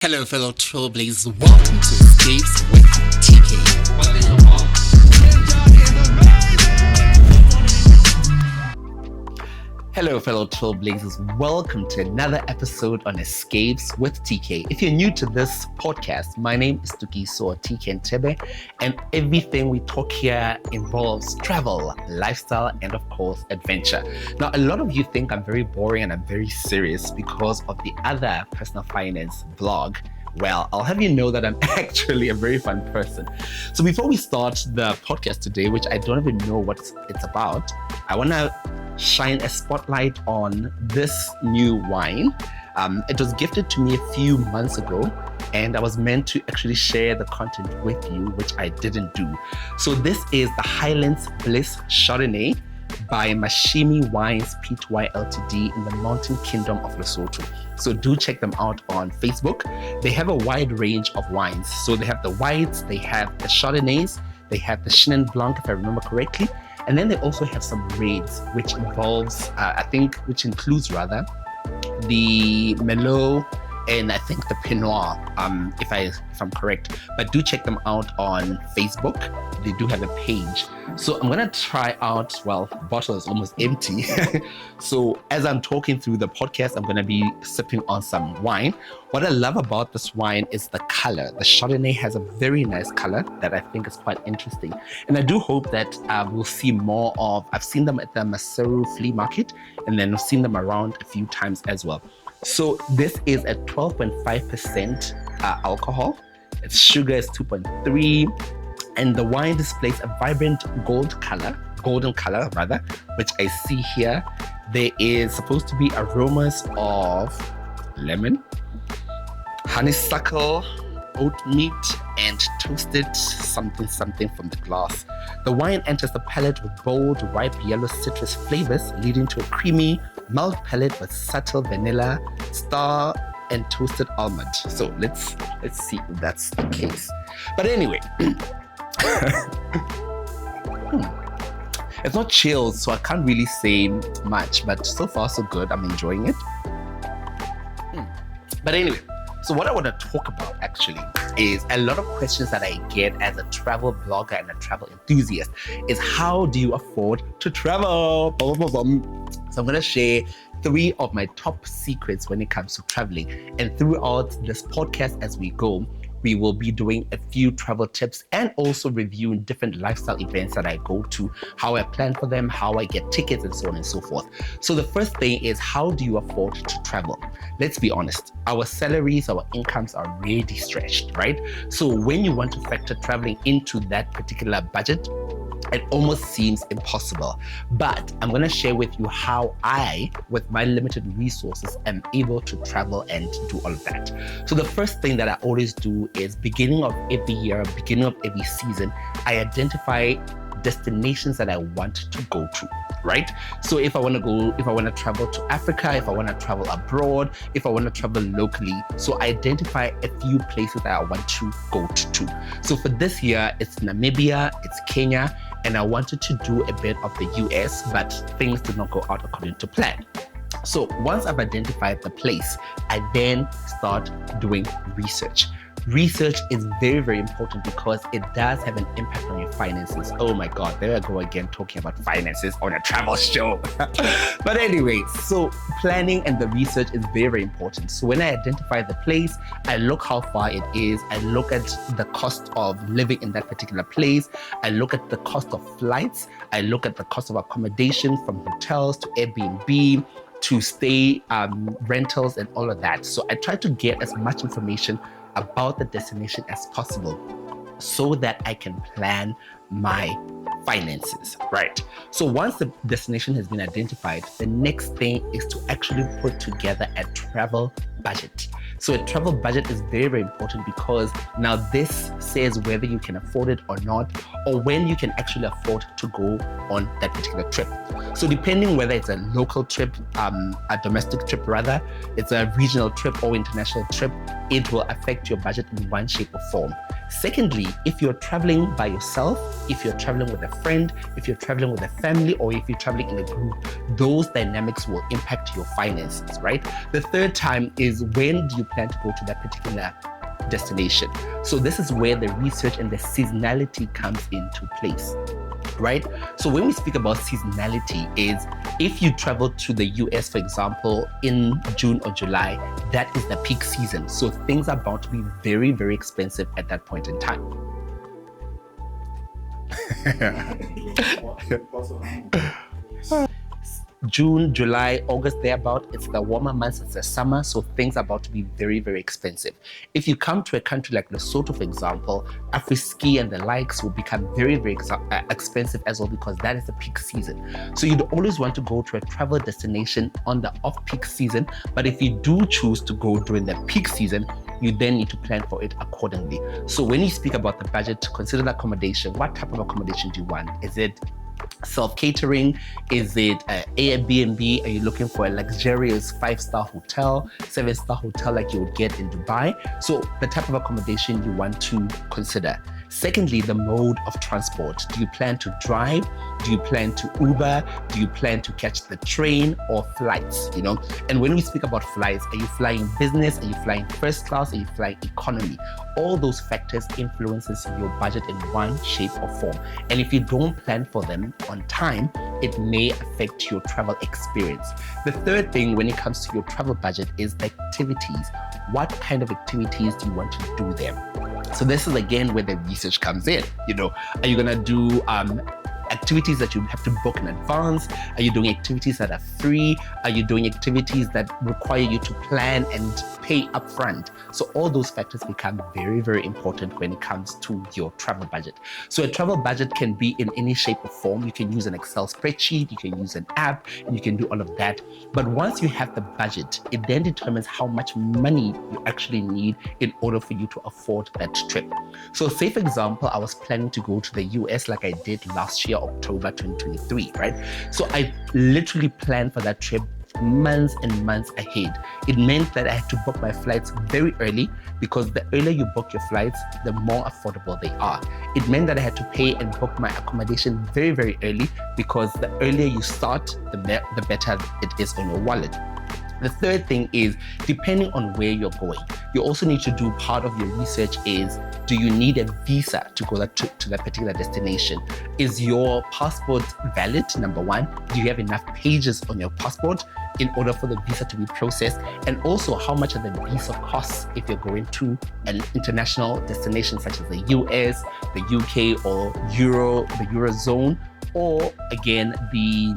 Hello, fellow trailblazers. Welcome to Escapes with TK. Hello, fellow trailblazers. Welcome to another episode on Escapes with TK. If you're new to this podcast, my name is Tukiso or TK Ntebe, and everything we talk here involves travel, lifestyle, and of course, adventure. Now, a lot of you think I'm very boring and I'm very serious because of the other personal finance vlog. Well, I'll have you know that I'm actually a very fun person. So before we start the podcast today, which I don't even know what it's about, I want to shine a spotlight on this new wine. It was gifted to me a few months ago, and I was meant to actually share the content with you, which I didn't do. So this is the Highlands Bliss Chardonnay by Masimi Wines Pty Ltd in the Mountain Kingdom of Lesotho. So do check them out on Facebook. They have a wide range of wines. So they have the whites, they have the Chardonnays, they have the Chenin Blanc, if I remember correctly. And then they also have some reds, which includes the Merlot and I think the Pinot Noir, if I'm correct. But do check them out on Facebook. They do have a page. So I'm gonna try out, well, the bottle is almost empty. So as I'm talking through the podcast, I'm gonna be sipping on some wine. What I love about this wine is the color. The Chardonnay has a very nice color that I think is quite interesting. And I do hope that we'll see more of, I've seen them at the Maseru flea market, and then I've seen them around a few times as well. So this is at 12.5% alcohol. Its sugar is 2.3, and the wine displays a vibrant golden color, which I see here. There is supposed to be aromas of lemon, honeysuckle, oat meat, and toasted something from the glass. The wine enters the palate with bold, ripe yellow citrus flavors, leading to a creamy, mild palate with subtle vanilla, star, and toasted almond. So let's see if that's the case. But anyway, it's not chilled, so I can't really say much, but so far so good. I'm enjoying it. But anyway, so what I want to talk about actually is a lot of questions that I get as a travel blogger and a travel enthusiast is how do you afford to travel? So I'm going to share 3 of my top secrets when it comes to traveling. And throughout this podcast as we go, we will be doing a few travel tips and also reviewing different lifestyle events that I go to, how I plan for them, how I get tickets, and so on and so forth. So the first thing is, how do you afford to travel? Let's be honest, our salaries, our incomes are really stretched, right? So when you want to factor traveling into that particular budget, it almost seems impossible. But I'm going to share with you how I, with my limited resources, am able to travel and do all of that. So the first thing that I always do is beginning of every year, beginning of every season, I identify destinations that I want to go to, right? So if I want to travel to Africa, if I want to travel abroad, if I want to travel locally, so I identify a few places that I want to go to. So for this year, it's Namibia, it's Kenya, and I wanted to do a bit of the US, but things did not go out according to plan. So once I've identified the place, I then start doing research. Research is very, very important because it does have an impact on your finances. Oh my God, there I go again talking about finances on a travel show. But anyway, so planning and the research is very, very important. So when I identify the place, I look how far it is. I look at the cost of living in that particular place. I look at the cost of flights. I look at the cost of accommodation from hotels to Airbnb to stay rentals and all of that. So I try to get as much information about the destination as possible so that I can plan my finances, right? So once the destination has been identified, the next thing is to actually put together a travel budget. So a travel budget is very, very important because now this says whether you can afford it or not, or when you can actually afford to go on that particular trip. So depending whether it's a local trip, a domestic trip rather, it's a regional trip or international trip, it will affect your budget in one shape or form. Secondly, if you're traveling by yourself, if you're traveling with a friend, if you're traveling with a family, or if you're traveling in a group, those dynamics will impact your finances, right? The third time is, when do you plan to go to that particular destination? So this is where the research and the seasonality comes into place, right? So when we speak about seasonality, is if you travel to the US, for example, in June or July, that is the peak season. So things are about to be very, very expensive at that point in time. June, July, August, thereabout, it's the warmer months, it's the summer, so things are about to be very, very expensive. If you come to a country like Lesotho, for example, Afri-ski and the likes will become very, very expensive as well, because that is the peak season. So you'd always want to go to a travel destination on the off-peak season, but if you do choose to go during the peak season, you then need to plan for it accordingly. So when you speak about the budget, consider the accommodation. What type of accommodation do you want? Is it self-catering? Is it Airbnb? Are you looking for a luxurious 5-star hotel, 7-star hotel like you would get in Dubai? So the type of accommodation you want to consider. Secondly, the mode of transport. Do you plan to drive? Do you plan to Uber? Do you plan to catch the train or flights? You know, and when we speak about flights, are you flying business? Are you flying first class? Are you flying economy? All those factors influences your budget in one shape or form. And if you don't plan for them on time, it may affect your travel experience. The third thing when it comes to your travel budget is the activities. What kind of activities do you want to do there? So this is again where the research comes in. You know, are you gonna do activities that you have to book in advance? Are you doing activities that are free? Are you doing activities that require you to plan and pay upfront? So all those factors become very, very important when it comes to your travel budget. So a travel budget can be in any shape or form. You can use an Excel spreadsheet, you can use an app, and you can do all of that. But once you have the budget, it then determines how much money you actually need in order for you to afford that trip. So say, for example, I was planning to go to the US like I did last year, October 2023, right? So I literally planned for that trip months and months ahead. It meant that I had to book my flights very early, because the earlier you book your flights, the more affordable they are. It meant that I had to pay and book my accommodation very, very early, because the earlier you start, the better it is on your wallet. The third thing is, depending on where you're going, you also need to do part of your research is, do you need a visa to go to that particular destination? Is your passport valid, number one? Do you have enough pages on your passport in order for the visa to be processed? And also, how much are the visa costs if you're going to an international destination such as the US, the UK, or the Eurozone, or again, the,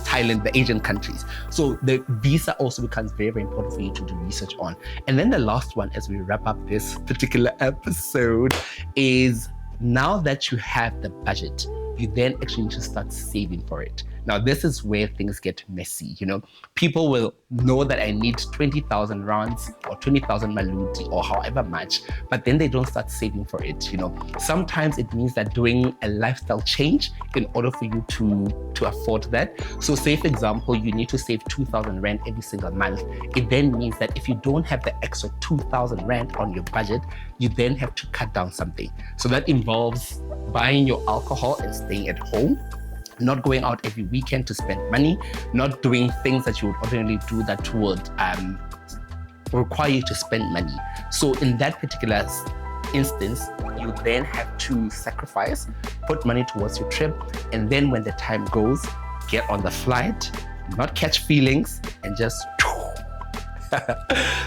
Thailand, the Asian countries. So the visa also becomes very, very important for you to do research on. And then the last one, as we wrap up this particular episode, is now that you have the budget, you then actually need to start saving for it. Now, this is where things get messy. You know, people will know that I need 20,000 rands or 20,000 maluti or however much, but then they don't start saving for it. You know, sometimes it means that doing a lifestyle change in order for you to afford that. So say, for example, you need to save 2,000 rand every single month. It then means that if you don't have the extra 2,000 rand on your budget, you then have to cut down something. So that involves buying your alcohol and staying at home, not going out every weekend to spend money, not doing things that you would ordinarily do that would require you to spend money. So in that particular instance, you then have to sacrifice, put money towards your trip, and then when the time goes, get on the flight, not catch feelings, and just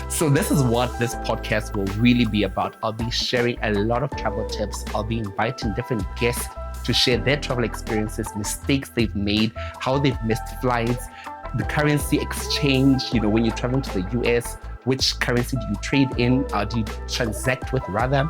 so this is what this podcast will really be about. I'll be sharing a lot of travel tips. I'll be inviting different guests to share their travel experiences, mistakes they've made, how they've missed flights, the currency exchange. You know, when you're traveling to the US, which currency do you trade in? Do you transact with rather?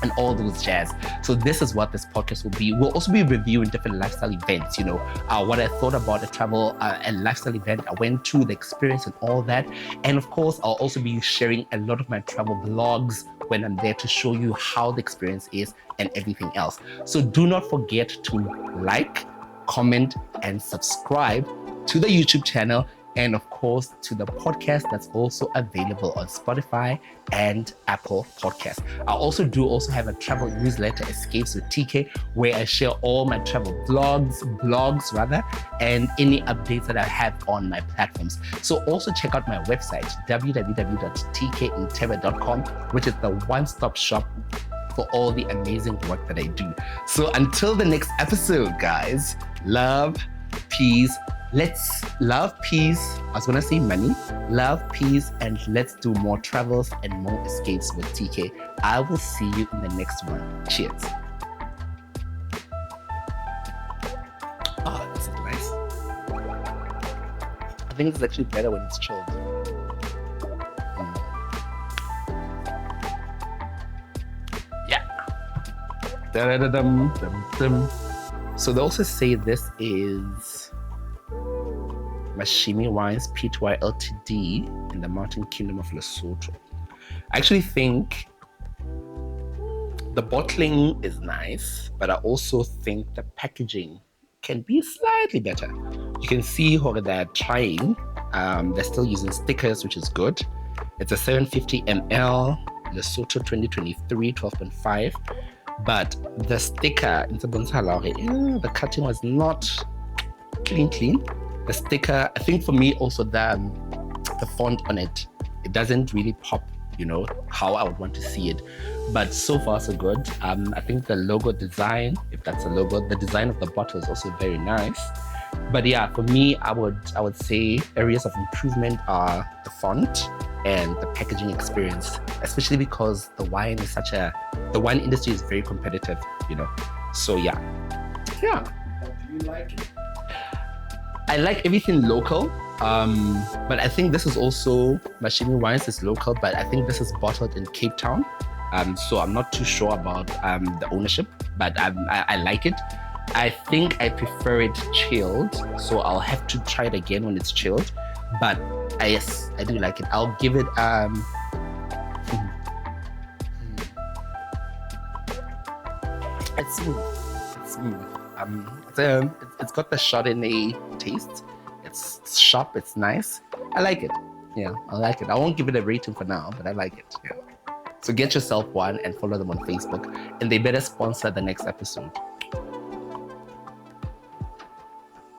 And all those jazz. So this is what this podcast will be. We'll also be reviewing different lifestyle events, you know, what I thought about a travel and lifestyle event I went to, the experience and all that. And of course, I'll also be sharing a lot of my travel vlogs when I'm there to show you how the experience is and everything else. So do not forget to like, comment, and subscribe to the YouTube channel and of course to the podcast that's also available on Spotify and Apple Podcasts. I also have a travel newsletter, Escapes with TK, where I share all my travel blogs rather, and any updates that I have on my platforms. So also check out my website, www.tkintebe.com, which is the one-stop shop for all the amazing work that I do. So until the next episode, guys, love, peace. Let's love, peace. I was gonna say money, love, peace, and let's do more travels and more escapes with TK. I will see you in the next one. Cheers. Oh, this is nice. I think it's actually better when it's chilled. Yeah. Da-da-da-dum-dum-dum. So they also say this is Masimi Wines Pty Ltd in the Mountain Kingdom of Lesotho. I actually think the bottling is nice, but I also think the packaging can be slightly better. You can see how they're trying. They're still using stickers, which is good. It's a 750 ml Lesotho 2023 12.5. But the sticker, the cutting was not clean. The sticker, I think for me also the font on it doesn't really pop, how I would want to see it. But so far so good. I think the logo design, if that's a logo, the design of the bottle is also very nice. But yeah, for me, I would say areas of improvement are the font and the packaging experience, especially because the wine industry is very competitive, So yeah. Do you like it? I like everything local, but I think this is also, Masimi Wines is local, but I think this is bottled in Cape Town. So I'm not too sure about the ownership, but I like it. I think I prefer it chilled, so I'll have to try it again when it's chilled. But yes, I do like it. I'll give it it's smooth. It's got the Chardonnay taste. It's sharp. It's nice. I like it. Yeah, I like it. I won't give it a rating for now, but I like it. Yeah. So get yourself one and follow them on Facebook, and they better sponsor the next episode.